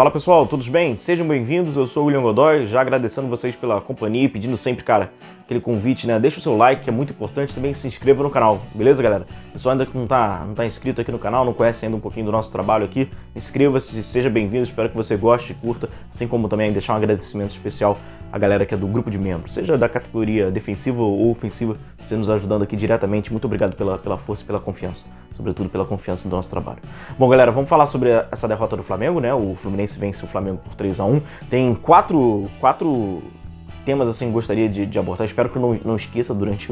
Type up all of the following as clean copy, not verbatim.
Fala pessoal, todos bem? Sejam bem-vindos, eu sou o William Godoy, já agradecendo vocês pela companhia e pedindo sempre, cara, aquele convite, né? Deixa o seu like, que é muito importante, também se inscreva no canal, beleza, galera? Pessoal ainda que não tá inscrito aqui no canal, não conhece ainda um pouquinho do nosso trabalho aqui, inscreva-se, seja bem-vindo, espero que você goste e curta, assim como também deixar um agradecimento especial à galera que é do grupo de membros, seja da categoria defensiva ou ofensiva, você nos ajudando aqui diretamente, muito obrigado pela força e pela confiança, sobretudo pela confiança no nosso trabalho. Bom, galera, vamos falar sobre essa derrota do Flamengo, né? O Fluminense vence o Flamengo por 3-1. Tem quatro temas assim que gostaria de abordar. Espero que eu não esqueça durante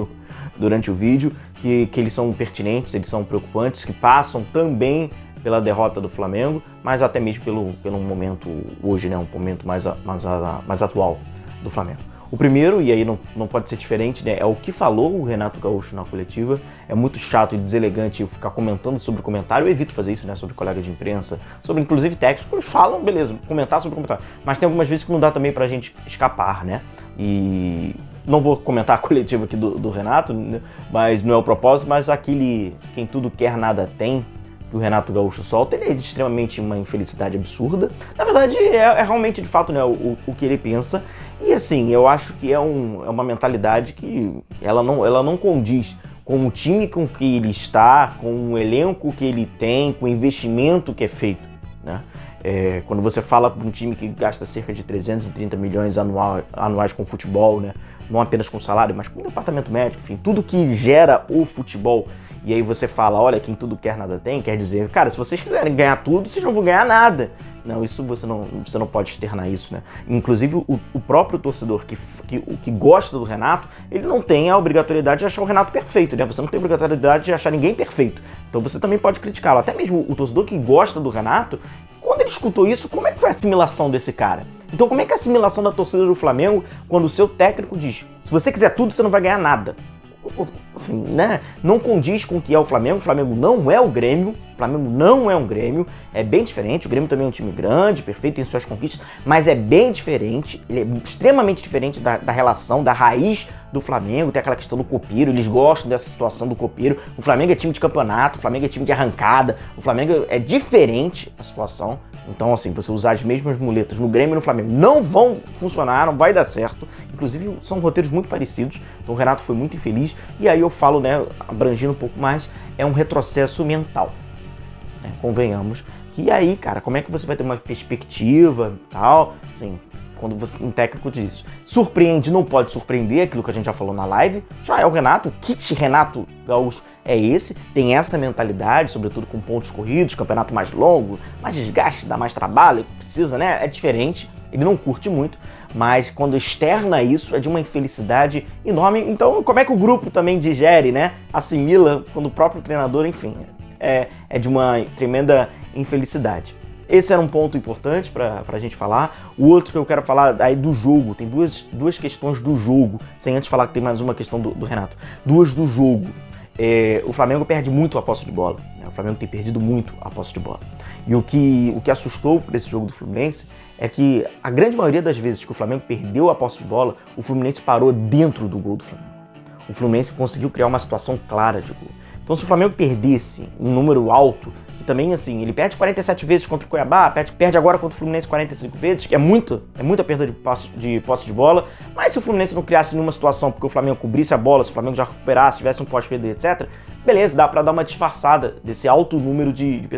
o vídeo, que eles são pertinentes, eles são preocupantes, que passam também pela derrota do Flamengo, mas até mesmo pelo momento hoje, né? Um momento mais atual do Flamengo. O primeiro, e aí não pode ser diferente, né, é o que falou o Renato Gaúcho na coletiva. É muito chato e deselegante eu ficar comentando sobre o comentário. Eu evito fazer isso, né, sobre colega de imprensa, sobre inclusive técnicos. Eles falam, beleza, comentar sobre o comentário. Mas tem algumas vezes que não dá também pra gente escapar, né? E não vou comentar a coletiva aqui do Renato, né, mas não é o propósito, mas aquele quem tudo quer nada tem, que o Renato Gaúcho solta, ele é de extremamente uma infelicidade absurda. Na verdade, é realmente, de fato, né, o que ele pensa. E assim, eu acho que é uma mentalidade que ela não condiz com o time com que ele está, com o elenco que ele tem, com o investimento que é feito, né? Quando você fala para um time que gasta cerca de 330 milhões anuais com futebol, né? Não apenas com salário, mas com departamento médico, enfim, tudo que gera o futebol. E aí você fala, olha, quem tudo quer nada tem, quer dizer, cara, se vocês quiserem ganhar tudo, vocês não vão ganhar nada. Não, isso você não pode externar isso, né? Inclusive o próprio torcedor que gosta do Renato, ele não tem a obrigatoriedade de achar o Renato perfeito, né? Você não tem a obrigatoriedade de achar ninguém perfeito. Então você também pode criticá-lo. Até mesmo o torcedor que gosta do Renato, quando ele escutou isso, como é que foi a assimilação desse cara? Então como é que é a assimilação da torcida do Flamengo quando o seu técnico diz, se você quiser tudo, você não vai ganhar nada? Assim, né? Não condiz com o que é o Flamengo não é o Grêmio, o Flamengo não é um Grêmio, é bem diferente, o Grêmio também é um time grande, perfeito, tem suas conquistas, mas é bem diferente, ele é extremamente diferente da relação, da raiz do Flamengo, tem aquela questão do copeiro, eles gostam dessa situação do copeiro, o Flamengo é time de campeonato, o Flamengo é time de arrancada, o Flamengo é diferente a situação. Então, assim, você usar as mesmas muletas no Grêmio e no Flamengo não vão funcionar, não vai dar certo. Inclusive, são roteiros muito parecidos. Então, o Renato foi muito infeliz. E aí eu falo, né, abrangindo um pouco mais, é um retrocesso mental. Né? Convenhamos. E aí, cara, como é que você vai ter uma perspectiva e tal? Assim, quando um técnico diz isso. Surpreende, não pode surpreender, aquilo que a gente já falou na live. Já é o Renato, o kit Renato Gaúcho é esse, tem essa mentalidade, sobretudo com pontos corridos, campeonato mais longo, mais desgaste, dá mais trabalho, precisa, né? É diferente, ele não curte muito, mas quando externa isso é de uma infelicidade enorme. Então, como é que o grupo também digere, né? Assimila quando o próprio treinador, enfim, é de uma tremenda infelicidade. Esse era um ponto importante pra gente falar. O outro que eu quero falar aí do jogo, tem duas questões do jogo, sem antes falar que tem mais uma questão do Renato. Duas do jogo. O Flamengo perde muito a posse de bola, né? O Flamengo tem perdido muito a posse de bola. E o que assustou por esse jogo do Fluminense é que a grande maioria das vezes que o Flamengo perdeu a posse de bola, o Fluminense parou dentro do gol do Flamengo. O Fluminense conseguiu criar uma situação clara de gol. Então, se o Flamengo perdesse um número alto, que também, assim, ele perde 47 vezes contra o Cuiabá, perde agora contra o Fluminense 45 vezes, que é muita perda de posse de bola, mas se o Fluminense não criasse nenhuma situação porque o Flamengo cobrisse a bola, se o Flamengo já recuperasse, tivesse um pós-perder, etc., beleza, dá pra dar uma disfarçada desse alto número de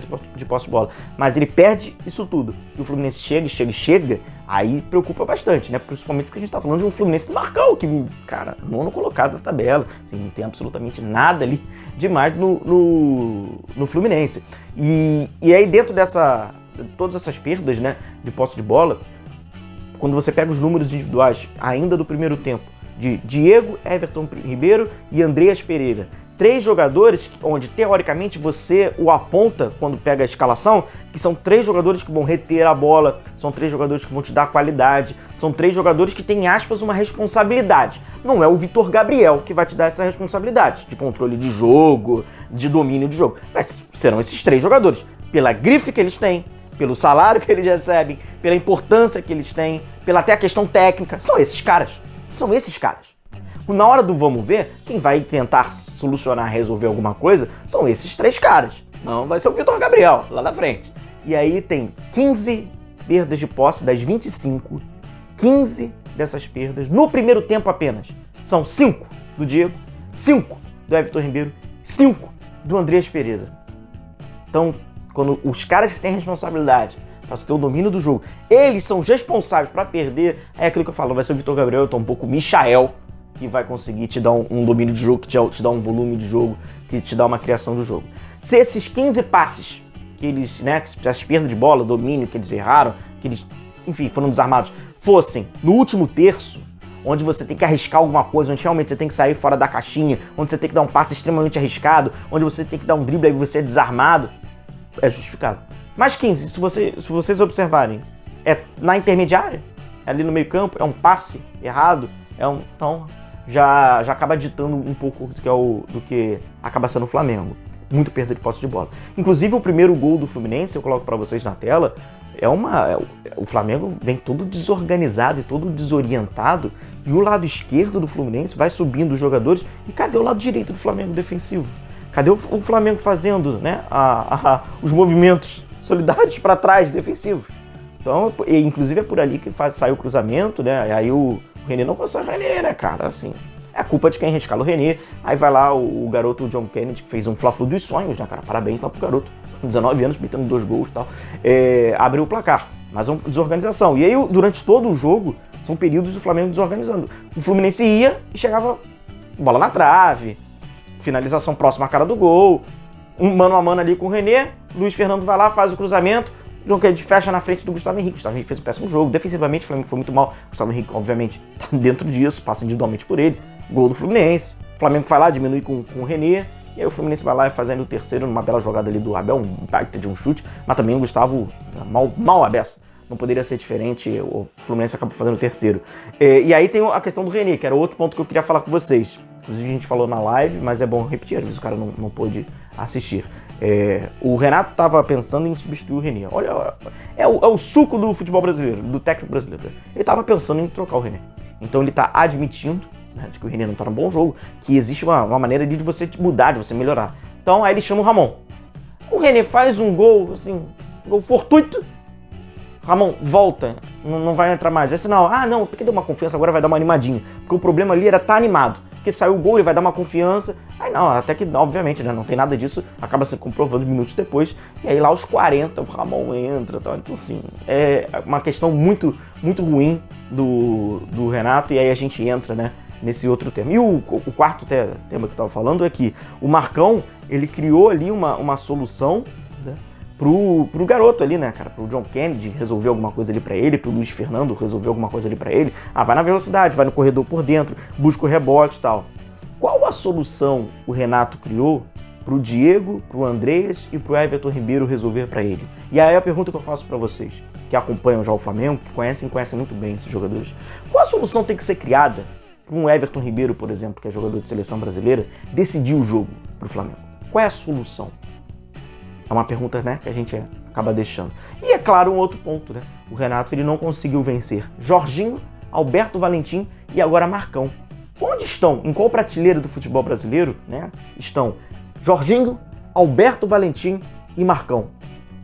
posse de bola. Mas ele perde isso tudo. E o Fluminense chega, aí preocupa bastante, né? Principalmente porque a gente tá falando de um Fluminense do Marcão, que, cara, nono colocado na tabela. Assim, não tem absolutamente nada ali demais no Fluminense. E aí dentro todas essas perdas, né, de posse de bola, quando você pega os números individuais ainda do primeiro tempo, de Diego, Everton Ribeiro e Andreas Pereira, 3 jogadores onde teoricamente você o aponta quando pega a escalação, que são 3 jogadores que vão reter a bola, são 3 jogadores que vão te dar qualidade, são 3 jogadores que têm, aspas, uma responsabilidade. Não é o Vitor Gabriel que vai te dar essa responsabilidade de controle de jogo, de domínio de jogo, mas serão esses 3 jogadores, pela grife que eles têm, pelo salário que eles recebem, pela importância que eles têm, pela até a questão técnica, são esses caras. São esses caras. Na hora do vamos ver, quem vai tentar solucionar, resolver alguma coisa, são esses 3 caras. Não vai ser o Vitor Gabriel, lá na frente. E aí tem 15 perdas de posse das 25, 15 dessas perdas no primeiro tempo apenas. São 5 do Diego, 5 do Everton Ribeiro, 5 do Andreas Pereira. Então, quando os caras que têm responsabilidade para ter o domínio do jogo, eles são os responsáveis para perder, é aquilo que eu falo, vai ser o Vitor Gabriel, então um pouco o Michael, que vai conseguir te dar um domínio de jogo, que te dá um volume de jogo, que te dá uma criação do jogo. Se esses 15 passes que eles, né, as perdas de bola, domínio que eles erraram, que eles, enfim, foram desarmados, fossem no último terço, onde você tem que arriscar alguma coisa, onde realmente você tem que sair fora da caixinha, onde você tem que dar um passe extremamente arriscado, onde você tem que dar um drible e você é desarmado, é justificado. Mas 15, se vocês observarem, é na intermediária, é ali no meio campo, é um passe errado, então já acaba ditando um pouco do que acaba sendo o Flamengo. Muito perda de posse de bola. Inclusive o primeiro gol do Fluminense, eu coloco para vocês na tela, o Flamengo vem todo desorganizado e todo desorientado, e o lado esquerdo do Fluminense vai subindo os jogadores, e cadê o lado direito do Flamengo defensivo? Cadê o Flamengo fazendo, né, os movimentos solidários para trás defensivos? Então, inclusive é por ali que sai o cruzamento, né? E aí o René não consegue, né, cara? Assim, é culpa de quem rescala o René. Aí vai lá o garoto John Kennedy, que fez um Fla-Flu dos sonhos, né, cara? Parabéns lá pro garoto, com 19 anos, metendo 2 gols e tal. Abriu o placar, mas uma desorganização. E aí, durante todo o jogo, são períodos do Flamengo desorganizando. O Fluminense ia e chegava bola na trave, finalização próxima à cara do gol, um mano a mano ali com o René, Luiz Fernando vai lá, faz o cruzamento, John Kennedy fecha na frente do Gustavo Henrique. Gustavo Henrique fez um péssimo jogo, defensivamente o Flamengo foi muito mal. Gustavo Henrique, obviamente, tá dentro disso, passa individualmente por ele. Gol do Fluminense. O Flamengo vai lá, diminui com o René, e aí o Fluminense vai lá e fazendo o terceiro numa bela jogada ali do Abel, um baita de um chute, mas também o Gustavo mal a beça. Não poderia ser diferente, o Fluminense acabou fazendo o terceiro. E aí tem a questão do René, que era outro ponto que eu queria falar com vocês. Inclusive a gente falou na live, mas é bom repetir, às vezes o cara não pôde assistir. O Renato estava pensando em substituir o René. Olha, é o suco do futebol brasileiro, do técnico brasileiro. Ele estava pensando em trocar o René. Então ele está admitindo, né, de que o René não está num bom jogo, que existe uma maneira de você mudar, de você melhorar. Então aí ele chama o Ramon. O René faz um gol, assim, gol fortuito. Ramon, volta, não vai entrar mais. É sinal, não, porque deu uma confiança, agora vai dar uma animadinha. Porque o problema ali era estar animado. Porque saiu o gol, ele vai dar uma confiança. Aí não, até que, obviamente, né, não tem nada disso, acaba se comprovando minutos depois. E aí lá aos 40, o Ramon entra. Tá? Então, assim, é uma questão muito, muito ruim do Renato. E aí a gente entra, né, nesse outro tema. E o quarto tema que eu estava falando é que o Marcão, ele criou ali uma solução, né, pro garoto ali, né, cara, pro John Kennedy resolver alguma coisa ali pra ele, pro Luiz Fernando resolver alguma coisa ali pra ele. Vai na velocidade, vai no corredor por dentro, busca o rebote e tal. Qual a solução o Renato criou pro Diego, pro Andreas e pro Everton Ribeiro resolver pra ele? E aí a pergunta que eu faço pra vocês, que acompanham já o Flamengo, que conhecem muito bem esses jogadores. Qual a solução tem que ser criada pra um Everton Ribeiro, por exemplo, que é jogador de seleção brasileira, decidir o jogo pro Flamengo? Qual é a solução? É uma pergunta, né, que a gente acaba deixando. E é claro, um outro ponto, né? O Renato, ele não conseguiu vencer Jorginho, Alberto Valentim e agora Marcão. Onde estão? Em qual prateleira do futebol brasileiro, né, estão Jorginho, Alberto Valentim e Marcão?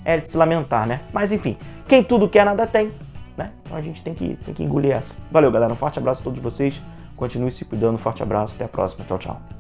É de se lamentar, né? Mas enfim, quem tudo quer, nada tem, né? Então a gente tem que engolir essa. Valeu, galera. Um forte abraço a todos vocês. Continue se cuidando. Um forte abraço. Até a próxima. Tchau, tchau.